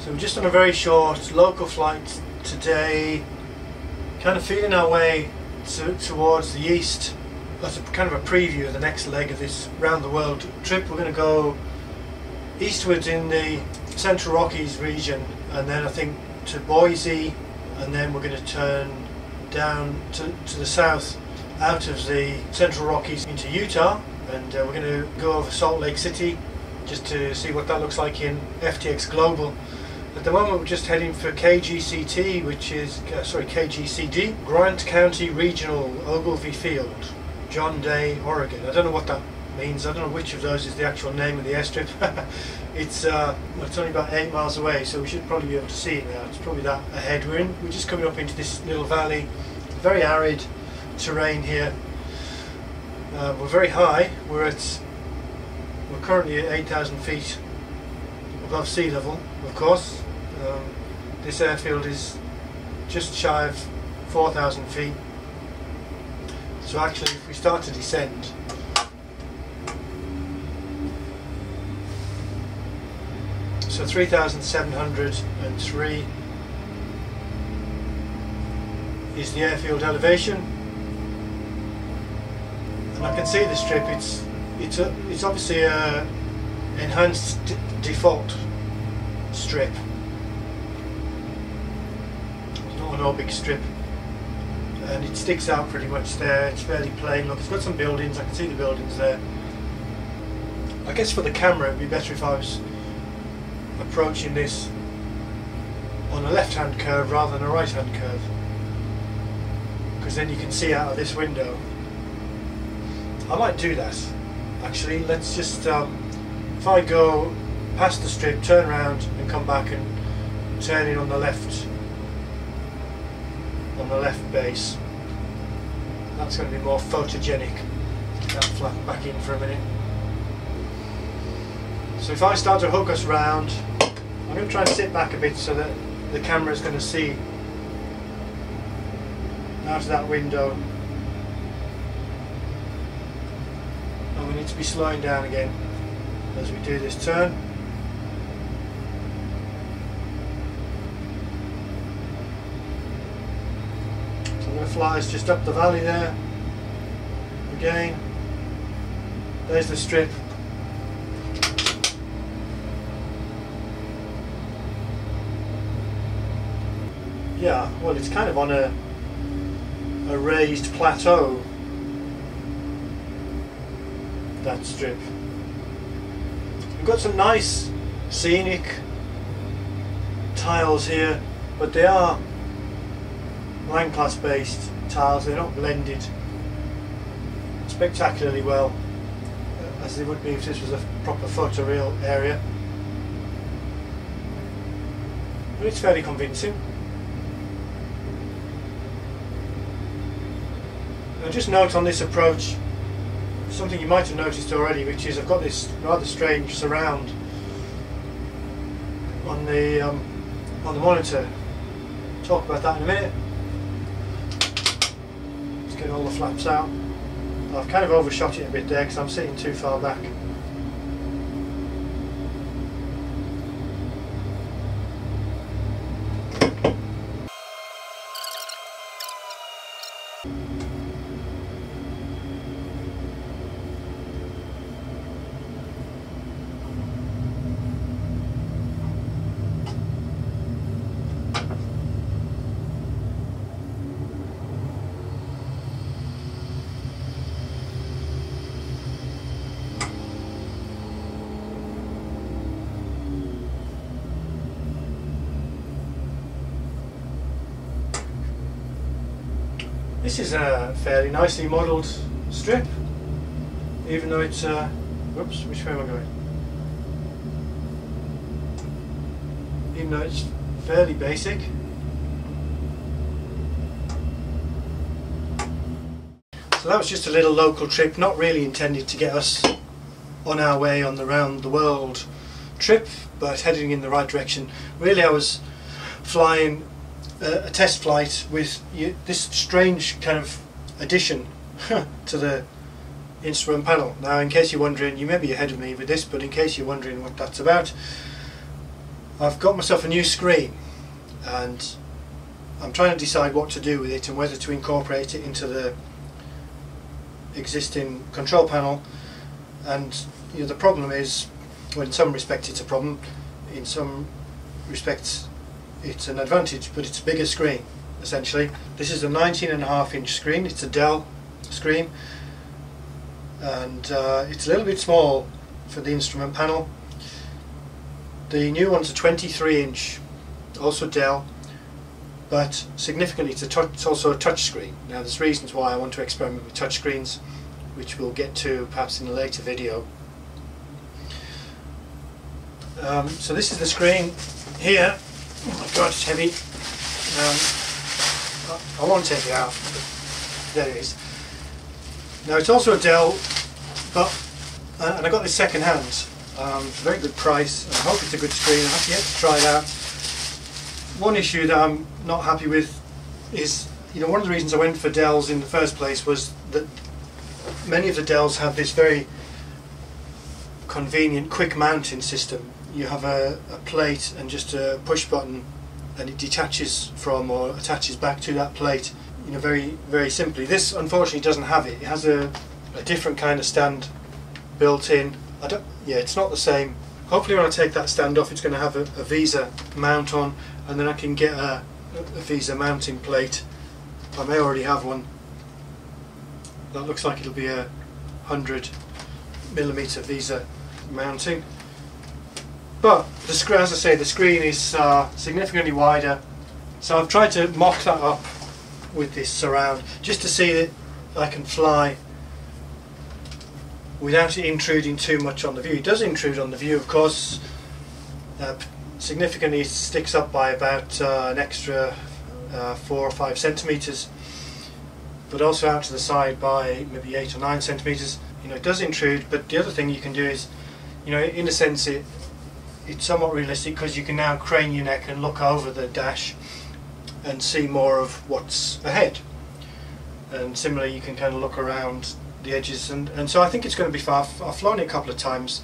So we're just on a very short local flight today, kind of feeling our way towards the east. That's kind of a preview of the next leg of this round the world trip. We're going to go eastwards in the Central Rockies region, and then I think to Boise, and then we're going to turn down to the south out of the Central Rockies into Utah, and we're going to go over Salt Lake City just to see what that looks like in FTX Global. At the moment we're just heading for KGCT, which is, KGCD, Grant County Regional Ogilvie Field, John Day, Oregon. I don't know what that means. I don't know which of those is the actual name of the airstrip. It's only about 8 miles away, so we should probably be able to see it now. It's probably that ahead. We're just coming up into this little valley, very arid terrain here. We're very high. We're currently at 8,000 feet above sea level, of course. This airfield is just shy of 4,000 feet. So actually, if we start to descend, so 3,703 is the airfield elevation, and I can see the strip. It's obviously a enhanced default strip. It's not an all big strip, and it sticks out pretty much there. It's fairly plain. Look, it's got some buildings. I can see the buildings there. I guess for the camera it'd be better if I was approaching this on a left-hand curve rather than a right-hand curve, because then you can see out of this window. I might do that actually. Let's just if I go past the strip, turn around and come back and turn in on the left base. That's going to be more photogenic. Get that flap back in for a minute. So if I start to hook us round, I'm going to try and sit back a bit so that the camera is going to see out of that window. And we need to be slowing down again as we do this turn. So I'm going to fly us just up the valley there. Again, there's the strip. Yeah, well, it's kind of on a raised plateau, that strip. We've got some nice scenic tiles here, but they are land class based tiles. They're not blended spectacularly well as they would be if this was a proper photoreal area, but it's fairly convincing. Now just note on this approach something you might have noticed already, which is I've got this rather strange surround on the monitor. I'll talk about that in a minute. Let's get all the flaps out. I've kind of overshot it a bit there because I'm sitting too far back. This is a fairly nicely modelled strip, even though it's whoops, which way am I going? Even though it's fairly basic. So that was just a little local trip, not really intended to get us on our way on the round the world trip, but heading in the right direction. Really, I was flying a test flight with this strange kind of addition to the instrument panel. Now, in case you're wondering, you may be ahead of me with this, but in case you're wondering what that's about, I've got myself a new screen and I'm trying to decide what to do with it and whether to incorporate it into the existing control panel. And you know, the problem is, well, in some respects it's a problem, in some respects it's an advantage, but it's a bigger screen essentially. This is a 19.5-inch screen, it's a Dell screen, and it's a little bit small for the instrument panel. The new one's a 23-inch, also Dell, but significantly it's also a touch screen. Now there's reasons why I want to experiment with touch screens, which we'll get to perhaps in a later video. So this is the screen here. Oh my god, it's heavy. I won't take it out, but there it is. Now it's also a Dell, and I got this second hand. It's a very good price, and I hope it's a good screen. I have yet to try it out. One issue that I'm not happy with is, you know, one of the reasons I went for Dells in the first place was that many of the Dells have this very convenient quick mounting system. You have a plate and just a push button and it detaches from or attaches back to that plate, you know, very, very simply. This unfortunately doesn't have it. It has a different kind of stand built in. Yeah, it's not the same. Hopefully when I take that stand off it's going to have a Visa mount on, and then I can get a Visa mounting plate. I may already have one. That looks like it'll be a 100mm Visa mounting. But the screen, as I say, the screen is significantly wider, so I've tried to mock that up with this surround just to see that I can fly without it intruding too much on the view. It does intrude on the view, of course. Significantly sticks up by about an extra 4 or 5 centimeters, but also out to the side by maybe 8 or 9 centimeters. You know, it does intrude, but the other thing you can do is, you know, in a sense it's somewhat realistic because you can now crane your neck and look over the dash and see more of what's ahead. And similarly you can kind of look around the edges, and so I think it's going to be fine. I've flown it a couple of times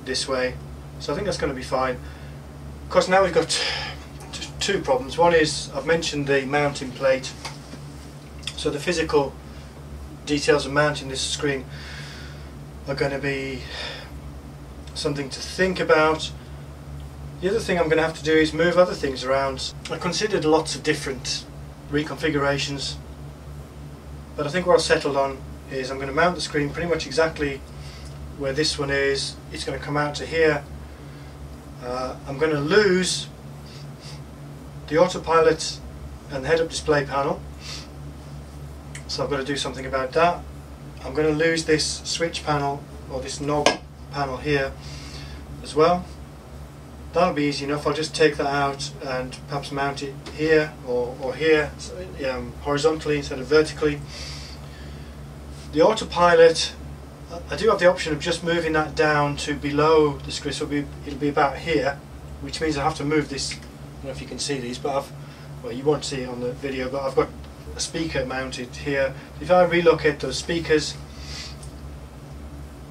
this way, so I think that's going to be fine. Of course, now we've got two problems. One is, I've mentioned the mounting plate, so the physical details of mounting this screen are going to be something to think about. The other thing I'm going to have to do is move other things around. I considered lots of different reconfigurations, but I think what I've settled on is I'm going to mount the screen pretty much exactly where this one is. It's going to come out to here. I'm going to lose the autopilot and the head-up display panel, so I've got to do something about that. I'm going to lose this switch panel, or this knob panel here as well. That'll be easy enough. I'll just take that out and perhaps mount it here or here, horizontally instead of vertically. The autopilot, I do have the option of just moving that down to below the screen, so it'll be about here, which means I have to move this. I don't know if you can see these, but well, you won't see it on the video, but I've got a speaker mounted here. If I relocate those speakers,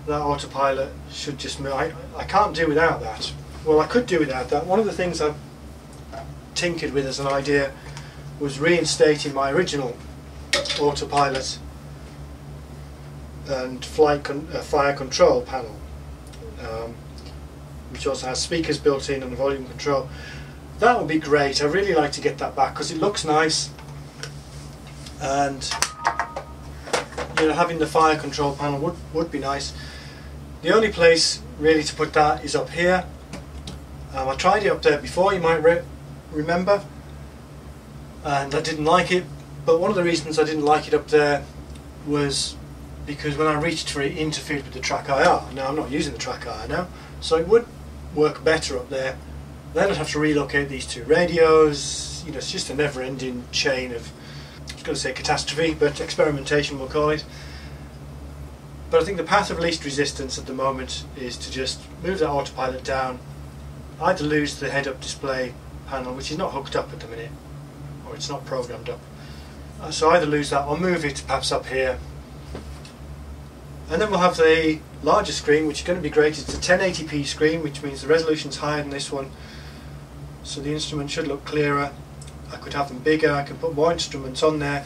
that autopilot should just move. I can't do without that. Well, I could do without that. One of the things I've tinkered with as an idea was reinstating my original autopilot and fire control panel, which also has speakers built in and volume control. That would be great. I'd really like to get that back because it looks nice, and you know, having the fire control panel would be nice. The only place really to put that is up here. I tried it up there before, you might remember, and I didn't like it, but one of the reasons I didn't like it up there was because when I reached for it, it interfered with the track IR. Now I'm not using the track IR now, so it would work better up there. Then I'd have to relocate these two radios. You know, it's just a never-ending chain of, I was going to say catastrophe, but experimentation we'll call it. But I think the path of least resistance at the moment is to just move that autopilot down, either lose the head-up display panel, which is not hooked up at the minute, or it's not programmed up. So either lose that or move it perhaps up here. And then we'll have the larger screen, which is going to be great. It's a 1080p screen, which means the resolution's higher than this one. so the instrument should look clearer. I could have them bigger, I can put more instruments on there,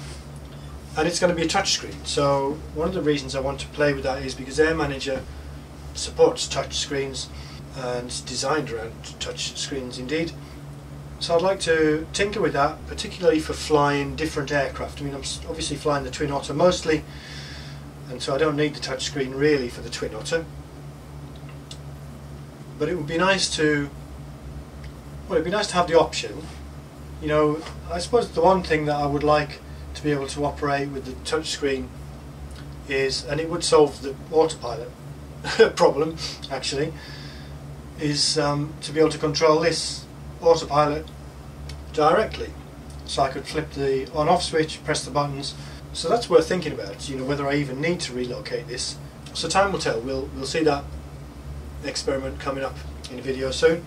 and it's going to be a touchscreen. So one of the reasons I want to play with that is because Air Manager supports touch screens and it's designed around touch screens indeed. So I'd like to tinker with that, particularly for flying different aircraft. I mean, I'm obviously flying the Twin Otter mostly, and so I don't need the touch screen really for the Twin Otter. But it would be nice to, well, it'd be nice to have the option. You know, I suppose the one thing that I would like to be able to operate with the touch screen is, and it would solve the autopilot problem actually, is to be able to control this autopilot directly. So I could flip the on-off switch, press the buttons. So that's worth thinking about, you know, whether I even need to relocate this. So time will tell. We'll see that experiment coming up in a video soon.